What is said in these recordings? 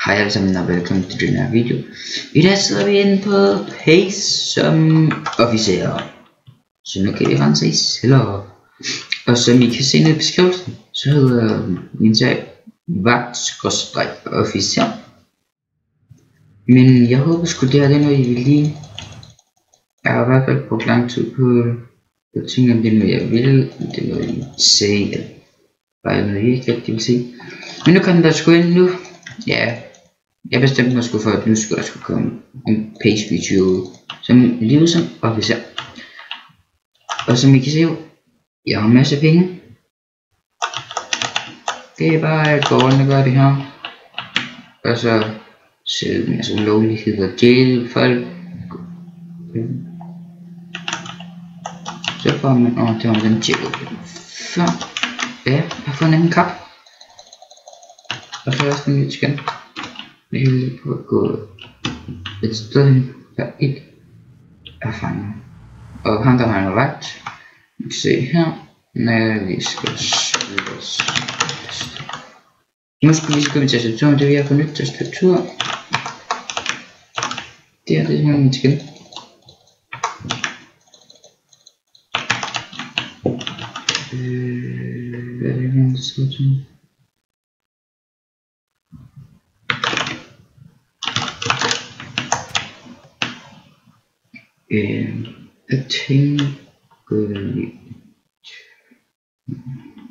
Hej alle sammen og velkommen til den her video. I dag sidder vi inde på Pace som officer. Så nu kan vi rense i celler. Og som I kan se nede i beskrivelsen, så hedder min sag vagt-officer. Men jeg håber sgu det her det er noget I vil lide. Jeg har i hvert fald brugt lang tid på at tænke om det er noget jeg vil. Det er noget I vil se. Eller bare noget I ikke rigtig vil se. Men nu kan der sgu ind nu. Ja. Jeg bestemte mig sgu for, at nu skulle der komme en Pace video som livet som officer. Og som I kan se, jeg har en masse penge. Det er bare at gå rundt og gøre det her. Og så sælge en masse ulovligheder, jail folk. Så får man, det var den jail. Før, ja, jeg har fundet en kap. Og så er der sådan lidt skænd. Jeg er lige på at gå et sted, der ikke er fanget. Og han der har en vagt. Vi kan se her, når vi skal slutte os. Nu skal vi skrive min tastatur, det vil jeg få nyt tastatur. Det er det her min skin. Hvad er det her, der står til? Jeg tænker lidt.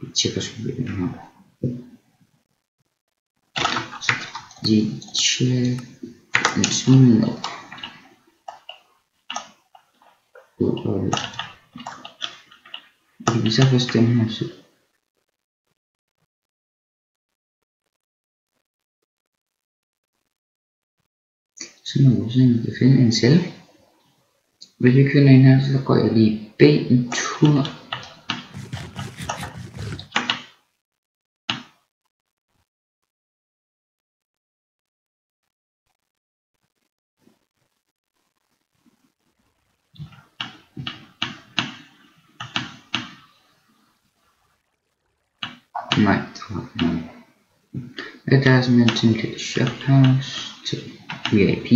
Vi tjekker sgu lidt den her. De tjekker en smule op. Vi så først den her så. Så må vi se om vi kan finde en celle. Hvis vi finder en her, så går jeg lige bag en tur. Nej, der er sådan en ting til shophouse, til VIP.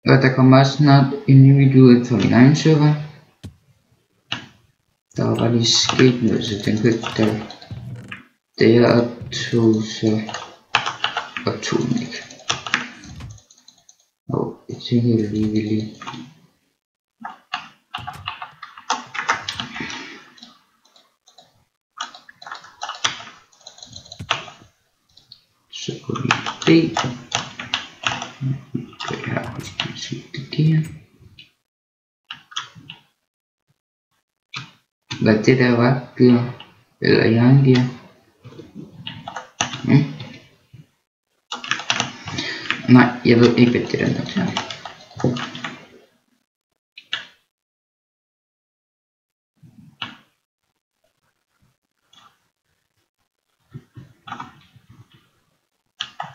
Og der kommer også snart en ny video ud fra min egen server. Der var bare lige sket noget, så den kunne ikke der. Det jeg optog, så optog den ikke. Og jeg tænker jeg lige vil lige. Så går vi i B. Her skal vi se det her. Hvad det der var giver, eller jern giver. Nej, jeg ved ikke hvad det der er til.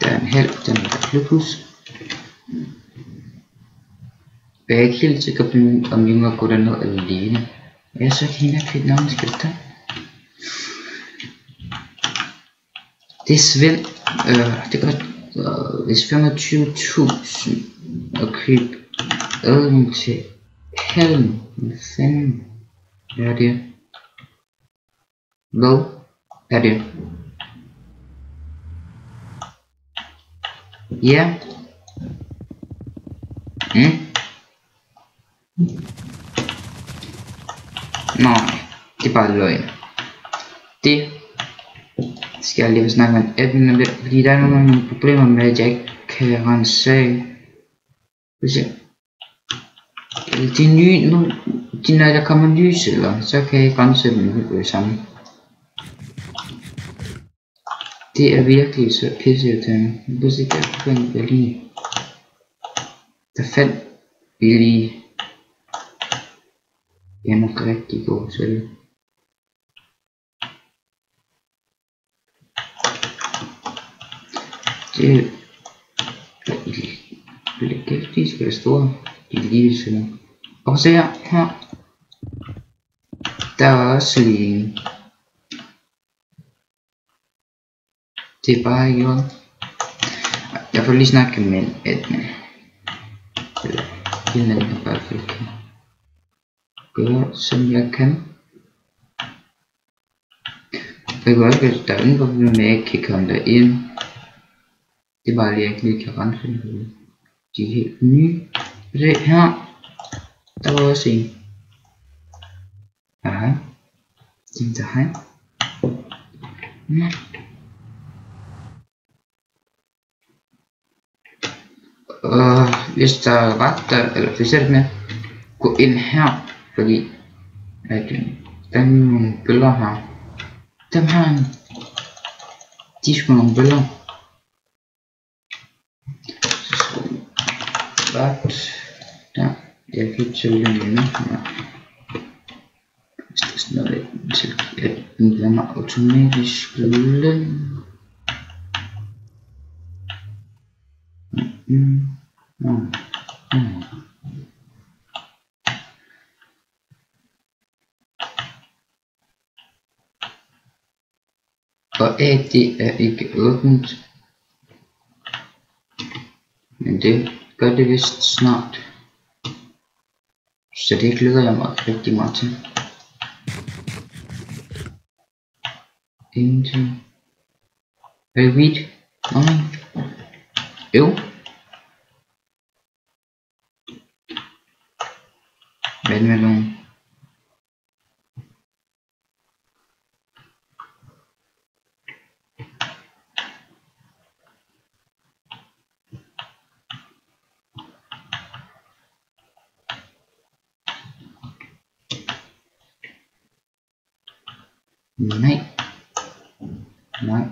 Der er en halv, den er der klubhus. Jeg er ikke helt sikker på, om jeg må gå derned alene. Jeg så ikke hende kvidt navn skal tage. Det er Svend. Det koster hvis 25.000 at købe adgang til halm. Hvad fanden er det? Hvad er det? Ja. Nej, det er bare løgn. Det skal jeg lige snakke med 18 minutter, fordi der er nogle problemer med, at jeg ikke kan rense af. De nye, når der kommer nye celler, så kan jeg ikke rense dem sammen. Det er virkelig så pisseirriterende. Hvis ikke jeg fandt det lige. Der fandt vi lige en rigtig god celle. Det de skal være store, de lille celler. Og så her, der er også lige Det er bare gjort. Jeg får lige snakket med Edna. Eller hende kan bare kan gøre som jeg kan. Jeg kan også gøre, der er ingen problem med at jeg ikke kan komme derind. Det er bare lige, at jeg ikke kan rense det. De er helt nye. Se her. Der var også en. Hej. Det er hej. Hvis der er vagter, eller hvis jeg med, gå ind her, fordi at der er nogle billeder her. Dem her, de er sgu nogle billeder. Vagt, der, jeg kan ikke tælle dem endnu. Hvis det er sådan noget, at den glemmer automatisk løn. Og A, det er ikke åbent. Men det gør det vist snart. Så det glæder jeg mig rigtig meget til. Ingenting. Er det weed? Nej. Jo. Vandmelon. Nej. Nej.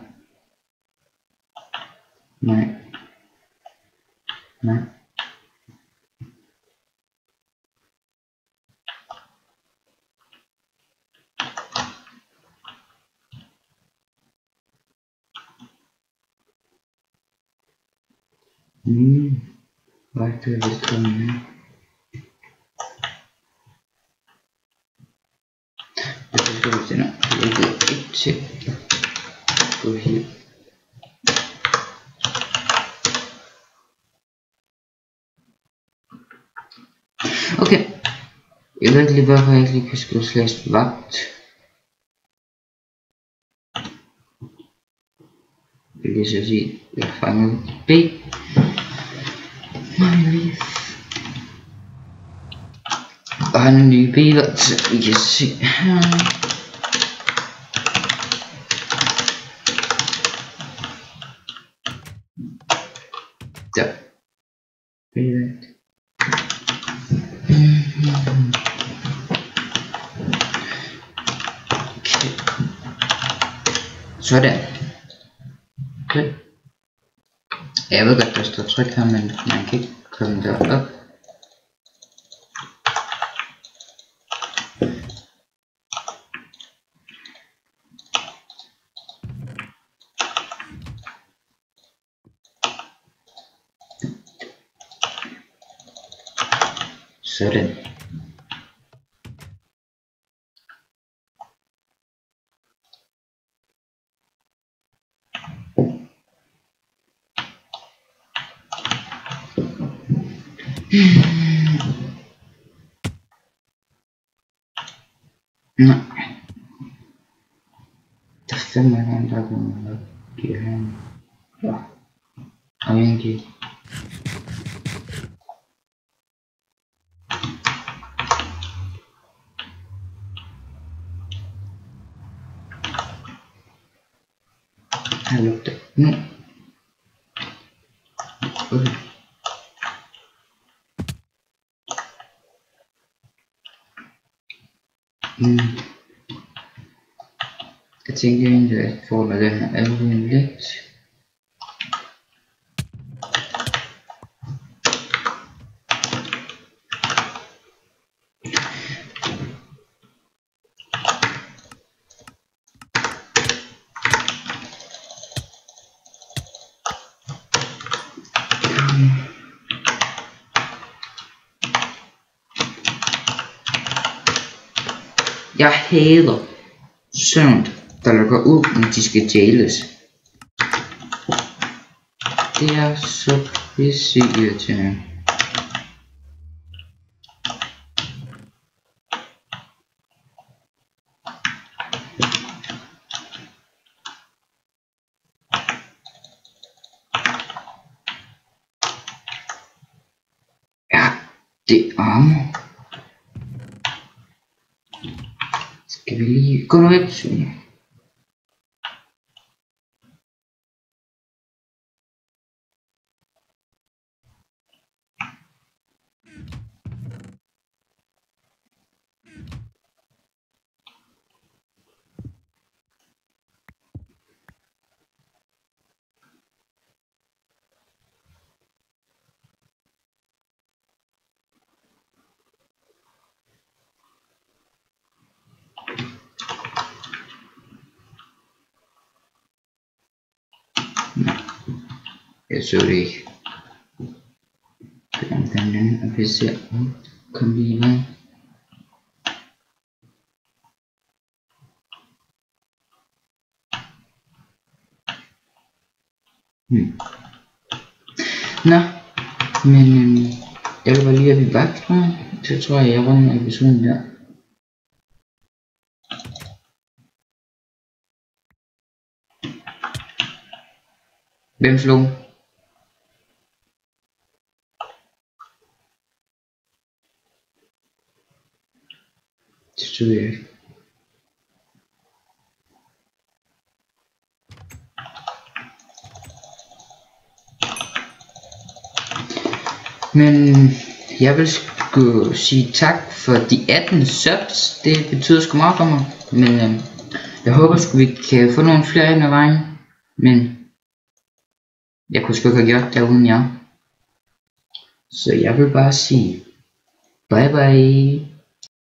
Nej. Nej. Hvad er det, vi skal med? Jeg skal vist ender. Jeg ved ikke til at gå her. Okay. Jeg ved ikke lige, hvorfor jeg ikke lige kan skrive slags vagt. Jeg vil lige så sige, jeg fanger B. Og han er nye biler, så vi kan se her. Der. Okay. Sådan. Okay. Jeg ved godt, der står tryk her, men man kan ikke komme derop. Sådan. Nej. Der er fandme en der kunne give ham. Ja. Og egentlig. Her lugter nu. Okay. Jeg tænker egentlig, at jeg får med den her alvin lidt. Jeg hader søvn, der lukker ud, når de skal jæles. det er så pisse irriterende. Ja, det armer. Skal vi lige gå nu væk, Sune? Jeg så det ikke. Og vi ser, kom lige i vej. Nå, men jeg vil bare lige have vagt, så tror jeg runder episoden der. Hvem slog? Det stod jeg ikke. Men jeg vil sgu sige tak for de 18 subs. Det betyder sgu meget for mig. Men jeg håber sgu vi kan få nogle flere ind ad vejen. Men jeg kunne sgu ikke have gjort det uden jer. Så jeg vil bare sige bye bye.